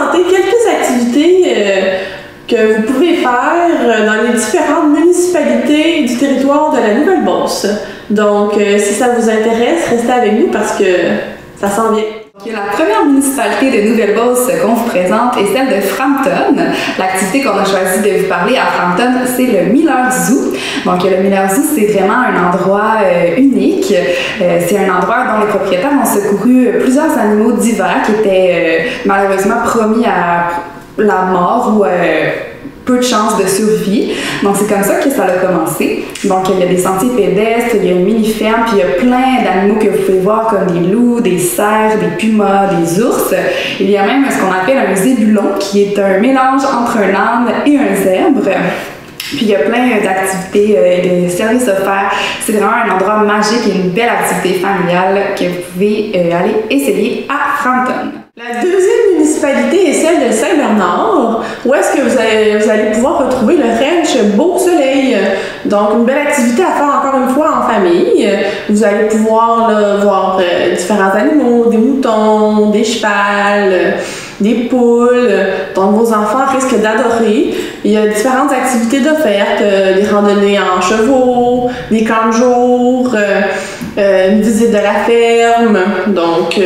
présenter quelques activités que vous pouvez faire dans les différentes municipalités du territoire de la Nouvelle-Beauce. Donc, si ça vous intéresse, restez avec nous parce que ça s'en vient. La première municipalité de Nouvelle-Beauce qu'on vous présente est celle de Frampton. L'activité qu'on a choisi de vous parler à Frampton, c'est le Miller Zoo. Donc, le Miller Zoo, c'est vraiment un endroit unique. C'est un endroit dont les propriétaires ont secouru plusieurs animaux divers qui étaient malheureusement promis à la mort ou peu de chances de survie. Donc, c'est comme ça que ça a commencé. Donc, il y a des sentiers pédestres, il y a une mini-ferme, puis il y a plein d'animaux que vous pouvez voir comme des loups, des cerfs, des pumas, des ours. Il y a même ce qu'on appelle un zébulon, qui est un mélange entre un âne et un zèbre. Puis il y a plein d'activités et de services offerts. C'est vraiment un endroit magique et une belle activité familiale que vous pouvez aller essayer à Frampton. La deuxième municipalité est celle de Saint-Bernard, où est-ce que vous allez pouvoir retrouver le ranch Beau Soleil. Donc, une belle activité à faire encore une fois en famille. Vous allez pouvoir là, voir différents animaux, des moutons, des chevals, des poules. Donc, vos enfants risquent d'adorer. Il y a différentes activités d'offertes, des randonnées en chevaux, des camps de jour, une visite de la ferme. Donc,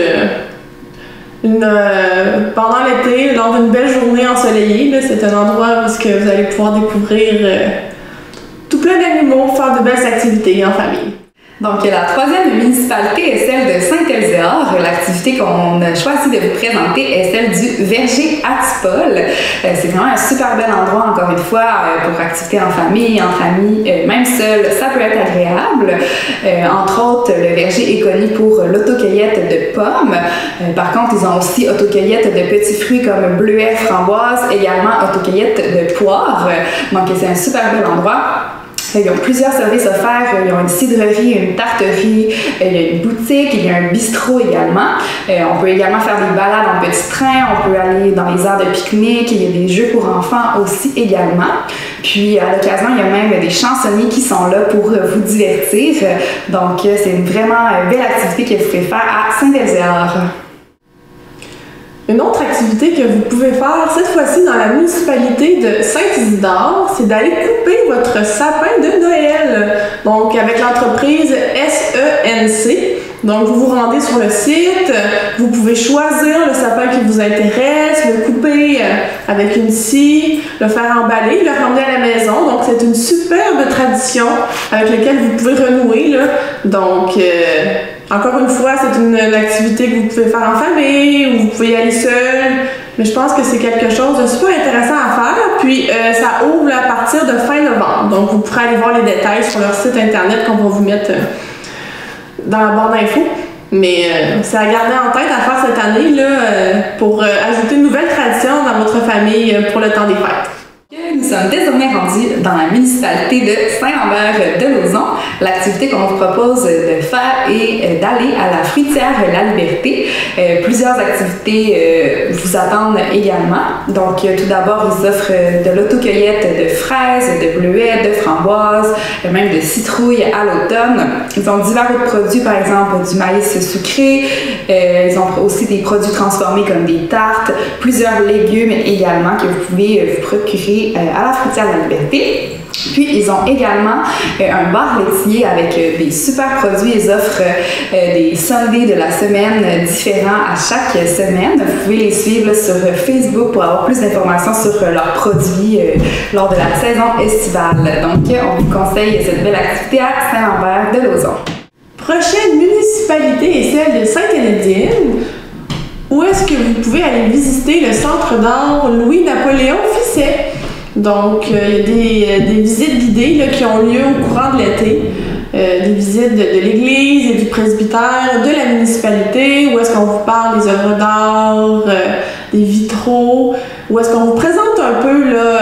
pendant l'été, lors d'une belle journée ensoleillée, c'est un endroit où vous allez pouvoir découvrir tout plein d'animaux, faire de belles activités en famille. Donc, la troisième municipalité est celle de Saint-Elzéar. L'activité qu'on a choisi de vous présenter est celle du verger Atipol. C'est vraiment un super bel endroit, encore une fois, pour activités en famille, entre amis, même seul, ça peut être agréable. Entre autres, le verger est connu pour l'autocueillette de pommes. Par contre, ils ont aussi autocueillette de petits fruits comme bleuets, framboises, également autocueillette de poires. Donc, c'est un super bel endroit. Ils ont plusieurs services offerts. Ils ont une cidrerie, une tarterie, il y a une boutique, il y a un bistrot également. On peut également faire des balades en petit train, on peut aller dans les aires de pique-nique, il y a des jeux pour enfants aussi également. Puis à l'occasion, il y a même des chansonniers qui sont là pour vous divertir. Donc c'est une vraiment belle activité que vous pouvez faire à Saint-Elzéar. Une autre activité que vous pouvez faire, cette fois-ci dans la municipalité de Saint-Isidore, c'est d'aller couper votre sapin de Noël. Donc, avec l'entreprise SENC. Donc, vous vous rendez sur le site, vous pouvez choisir le sapin qui vous intéresse, le couper avec une scie, le faire emballer, le ramener à la maison. Donc, c'est une superbe tradition avec laquelle vous pouvez renouer, là. Donc, encore une fois, c'est une activité que vous pouvez faire en famille ou vous pouvez y aller seul. Mais je pense que c'est quelque chose de super intéressant à faire. Puis, ça ouvre à partir de fin novembre. Donc, vous pourrez aller voir les détails sur leur site internet qu'on va vous mettre dans la barre d'infos. Mais c'est à garder en tête à faire cette année là, pour ajouter une nouvelle tradition dans votre famille pour le temps des fêtes. Nous sommes désormais rendus dans la municipalité de Saint-Lambert-de-Lauzon. L'activité qu'on vous propose de faire est d'aller à la fruitière La Liberté. Plusieurs activités vous attendent également. Donc, tout d'abord, ils offrent de l'autocueillette de fraises, de bleuets, de framboises, même de citrouilles à l'automne. Ils ont divers autres produits, par exemple du maïs sucré. Ils ont aussi des produits transformés comme des tartes, plusieurs légumes également que vous pouvez vous procurer à la fruitière de La Liberté. Puis, ils ont également un bar laitier avec des super produits. Ils offrent des sundaes de la semaine différents à chaque semaine. Vous pouvez les suivre sur Facebook pour avoir plus d'informations sur leurs produits lors de la saison estivale. Donc, on vous conseille cette belle activité à Saint-Lambert-de-Lauzon. Prochaine municipalité est celle de Sainte-Hélédine, où est-ce que vous pouvez aller visiter le centre d'art Louis-Napoléon Ficet. Donc, il y a des visites guidées là, qui ont lieu au courant de l'été. Des visites de l'église et du presbytère de la municipalité, où est-ce qu'on vous parle des œuvres d'art, des vitraux, où est-ce qu'on vous présente un peu là,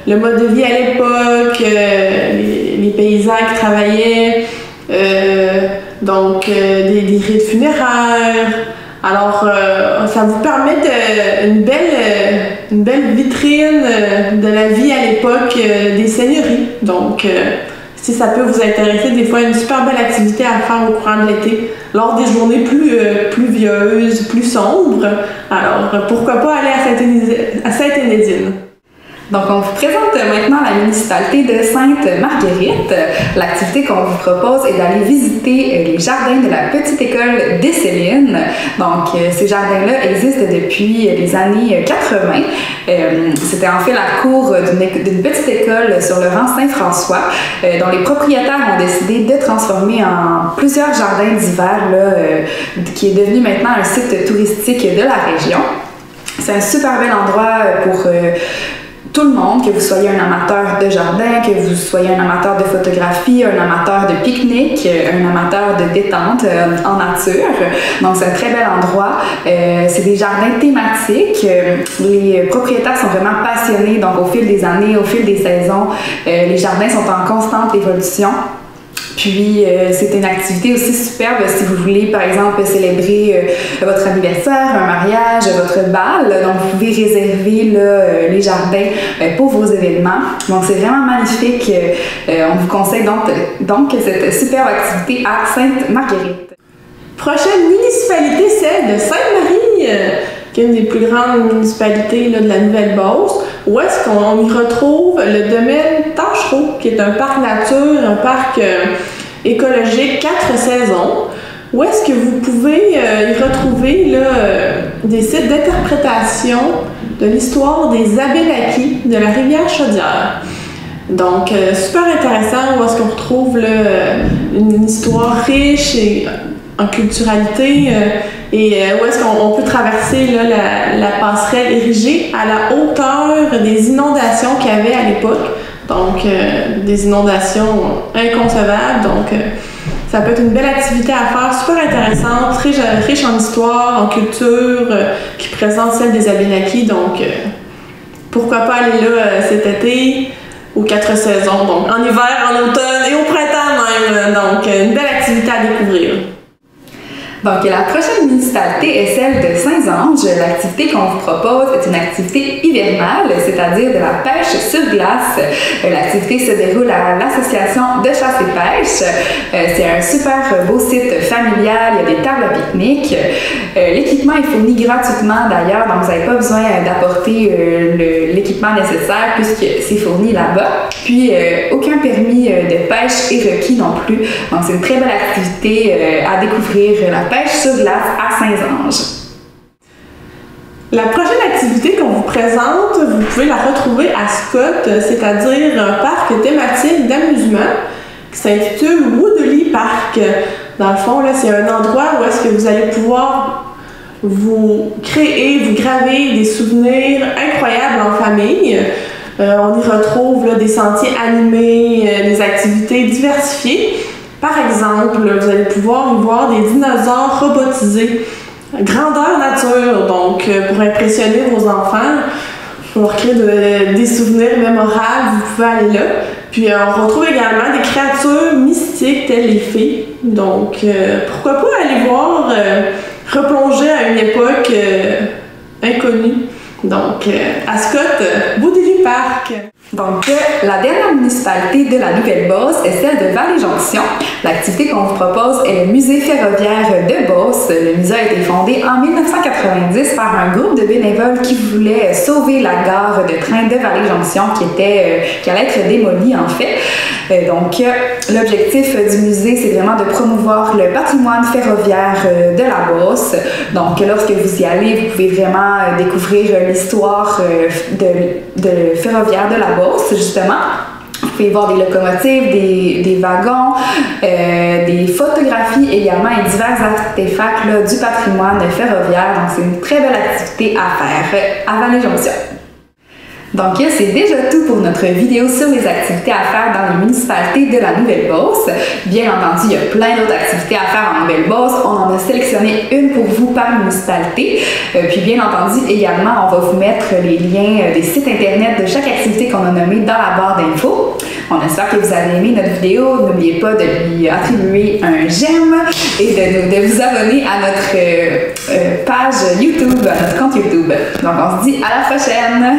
le mode de vie à l'époque, les paysans qui travaillaient, donc des rites funéraires. Alors, ça vous permet une belle vitrine de la vie à l'époque des seigneuries. Donc, si ça peut vous intéresser, des fois une super belle activité à faire au courant de l'été, lors des journées plus pluvieuses, plus sombres. Alors, pourquoi pas aller à Sainte-Énédine? Donc, on vous présente maintenant la municipalité de Sainte-Marguerite. L'activité qu'on vous propose est d'aller visiter les jardins de la petite école des Célines. Donc, ces jardins-là existent depuis les années 80. C'était en fait la cour d'une petite école sur le rang Saint-François, dont les propriétaires ont décidé de transformer en plusieurs jardins d'hiver, qui est devenu maintenant un site touristique de la région. C'est un super bel endroit pour tout le monde, que vous soyez un amateur de jardin, que vous soyez un amateur de photographie, un amateur de pique-nique, un amateur de détente en nature. Donc, c'est un très bel endroit. C'est des jardins thématiques. Les propriétaires sont vraiment passionnés. Donc, au fil des années, au fil des saisons, les jardins sont en constante évolution. Puis, c'est une activité aussi superbe si vous voulez, par exemple, célébrer votre anniversaire, un mariage, votre bal. Donc, vous pouvez réserver les jardins pour vos événements. Donc, c'est vraiment magnifique. On vous conseille donc cette superbe activité à Sainte-Marguerite. Prochaine municipalité, celle de Sainte-Marie, qui est une des plus grandes municipalités de la Nouvelle-Beauce, où est-ce qu'on y retrouve le domaine Tachereau, qui est un parc nature, un parc écologique 4 saisons, où est-ce que vous pouvez y retrouver des sites d'interprétation de l'histoire des Abénaquis de la rivière Chaudière. Donc, super intéressant, où est-ce qu'on retrouve une histoire riche et en culturalité, et où est-ce qu'on peut traverser la passerelle érigée à la hauteur des inondations qu'il y avait à l'époque. Donc, des inondations inconcevables. Donc, ça peut être une belle activité à faire, super intéressante, riche en histoire, en culture, qui présente celle des Abénaquis. Donc, pourquoi pas aller là cet été, aux 4 saisons. Donc, en hiver, en automne et au printemps même. Donc, une belle activité à découvrir. Donc, la prochaine municipalité est celle de Saint-Ange. L'activité qu'on vous propose est une activité hivernale, c'est-à-dire de la pêche sur glace. L'activité se déroule à l'association de chasse et pêche. C'est un super beau site familial, il y a des tables à pique-nique. L'équipement est fourni gratuitement d'ailleurs, donc vous n'avez pas besoin d'apporter l'équipement nécessaire puisque c'est fourni là-bas. Puis, aucun permis de pêche est requis non plus. Donc, c'est une très belle activité à découvrir, la pêche sur glace à Saint-Ange. La prochaine activité qu'on vous présente, vous pouvez la retrouver à Scott, c'est-à-dire un parc thématique d'amusement qui s'intitule Woodley Park. Dans le fond, c'est un endroit où est-ce que vous allez pouvoir vous graver des souvenirs incroyables en famille. On y retrouve des sentiers animés, des activités diversifiées. Par exemple, vous allez pouvoir y voir des dinosaures robotisés, grandeur nature, donc pour impressionner vos enfants, pour créer des souvenirs mémorables, vous pouvez aller là. Puis on retrouve également des créatures mystiques telles les fées, donc pourquoi pas aller voir, replonger à une époque inconnue. Donc, à Scott, Woodley Park. Donc, la dernière municipalité de la Nouvelle-Beauce est celle de Vallée-Jonction. L'activité qu'on vous propose est le musée ferroviaire de Beauce. Le musée a été fondé en 1990 par un groupe de bénévoles qui voulait sauver la gare de train de Vallée-Jonction qui allait être démolie en fait. Donc, l'objectif du musée, c'est vraiment de promouvoir le patrimoine ferroviaire de la Beauce. Donc, lorsque vous y allez, vous pouvez vraiment découvrir l'histoire de ferroviaire de la Beauce, justement. Vous pouvez voir des locomotives, des wagons, des photographies également et divers artefacts du patrimoine ferroviaire. Donc, c'est une très belle activité à faire à Vallée-Jonction. Donc, c'est déjà tout pour notre vidéo sur les activités à faire dans les municipalités de la Nouvelle-Beauce. Bien entendu, il y a plein d'autres activités à faire en Nouvelle-Beauce. On en a sélectionné une pour vous par municipalité. Puis, bien entendu, également, on va vous mettre les liens des sites internet de chaque activité qu'on a nommé dans la barre d'infos. On espère que vous avez aimé notre vidéo. N'oubliez pas de lui attribuer un j'aime et de vous abonner à notre page YouTube, à notre compte YouTube. Donc, on se dit à la prochaine!